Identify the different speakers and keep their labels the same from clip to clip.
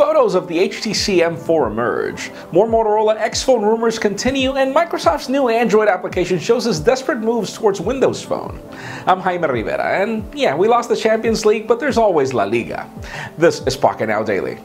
Speaker 1: photos of the HTC M4 emerge. More Motorola X phone rumors continue, and Microsoft's new Android application shows its desperate moves towards Windows Phone. I'm Jaime Rivera, and yeah, we lost the Champions League, but there's always La Liga. This is Pocketnow Daily.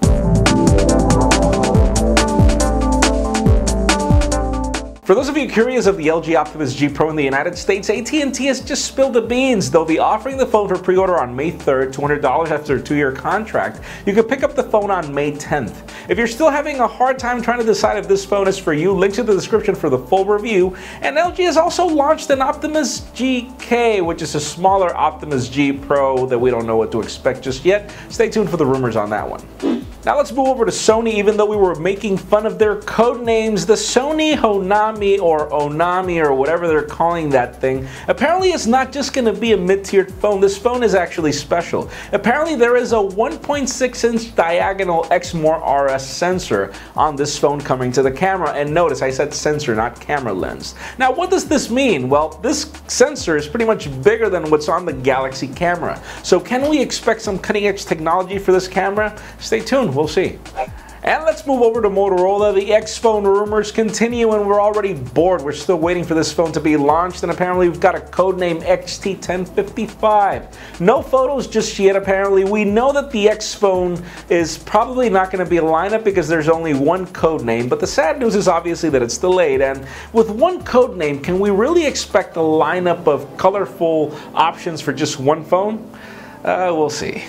Speaker 1: For those of you curious of the LG Optimus G Pro in the United States, AT&T has just spilled the beans. They'll be offering the phone for pre-order on May 3rd, $200 after a 2-year contract. You can pick up the phone on May 10th. If you're still having a hard time trying to decide if this phone is for you, links in the description for the full review. And LG has also launched an Optimus GK, which is a smaller Optimus G Pro that we don't know what to expect just yet. Stay tuned for the rumors on that one. Now let's move over to Sony. Even though we were making fun of their code names, the Sony-honami or Onami or whatever they're calling that thing, apparently it's not just going to be a mid-tiered phone. This phone is actually special. Apparently there is a 1.6-inch diagonal Exmor RS sensor on this phone coming to the camera. And notice I said sensor, not camera lens. Now what does this mean? Well, this sensor is pretty much bigger than what's on the Galaxy camera. So can we expect some cutting-edge technology for this camera? Stay tuned. We'll see. And let's move over to Motorola. The X phone rumors continue and we're already bored. We're still waiting for this phone to be launched, and apparently we've got a codename XT1055. No photos just yet apparently. We know that the X phone is probably not going to be a lineup because there's only one codename, but the sad news is obviously that it's delayed, and with one codename, can we really expect a lineup of colorful options for just one phone? We'll see.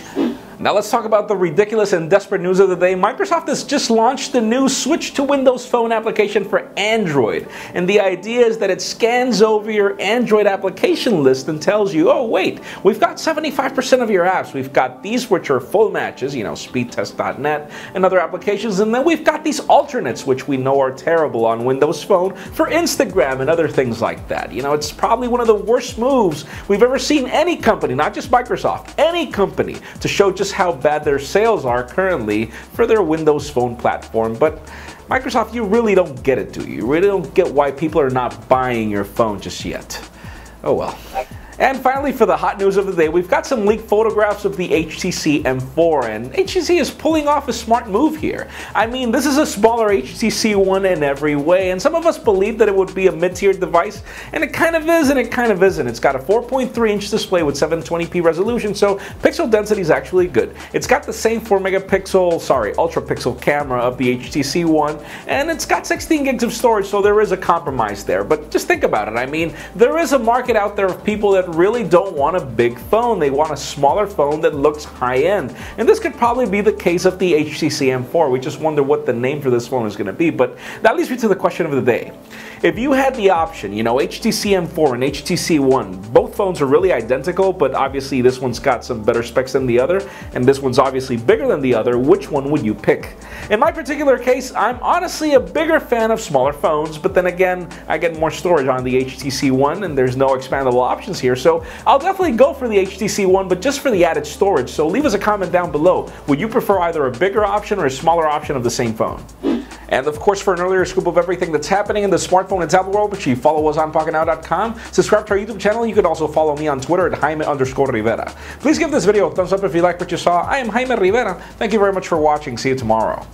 Speaker 1: Now let's talk about the ridiculous and desperate news of the day. Microsoft has just launched the new Switch to Windows Phone application for Android. And the idea is that it scans over your Android application list and tells you, oh wait, we've got 75% of your apps. We've got these which are full matches, you know, speedtest.net and other applications. And then we've got these alternates which we know are terrible on Windows Phone for Instagram and other things like that. You know, it's probably one of the worst moves we've ever seen any company, not just Microsoft, any company, to show just how bad their sales are currently for their Windows Phone platform. But Microsoft, you really don't get it, do you? You really don't get why people are not buying your phone just yet. Oh well. And finally, for the hot news of the day, we've got some leaked photographs of the HTC M4, and HTC is pulling off a smart move here. I mean, this is a smaller HTC One in every way, and some of us believed that it would be a mid-tier device, and it kind of is and it kind of isn't. It's got a 4.3-inch display with 720p resolution, so pixel density is actually good. It's got the same 4-megapixel, ultra-pixel camera of the HTC One, and it's got 16 gigs of storage, so there is a compromise there. But just think about it. I mean, there is a market out there of people that really don't want a big phone. They want a smaller phone that looks high-end. And this could probably be the case of the HTC M4. We just wonder what the name for this phone is going to be. But that leads me to the question of the day. If you had the option, you know, HTC M4 and HTC One, both phones are really identical, but obviously this one's got some better specs than the other, and this one's obviously bigger than the other, which one would you pick? In my particular case, I'm honestly a bigger fan of smaller phones, but then again, I get more storage on the HTC One, and there's no expandable options here, so I'll definitely go for the HTC One, but just for the added storage. So leave us a comment down below. Would you prefer either a bigger option or a smaller option of the same phone? And of course, for an earlier scoop of everything that's happening in the smartphone and tablet world, make sure you follow us on Pocketnow.com. Subscribe to our YouTube channel. You can also follow me on Twitter at Jaime_Rivera. Please give this video a thumbs up if you like what you saw. I am Jaime Rivera. Thank you very much for watching. See you tomorrow.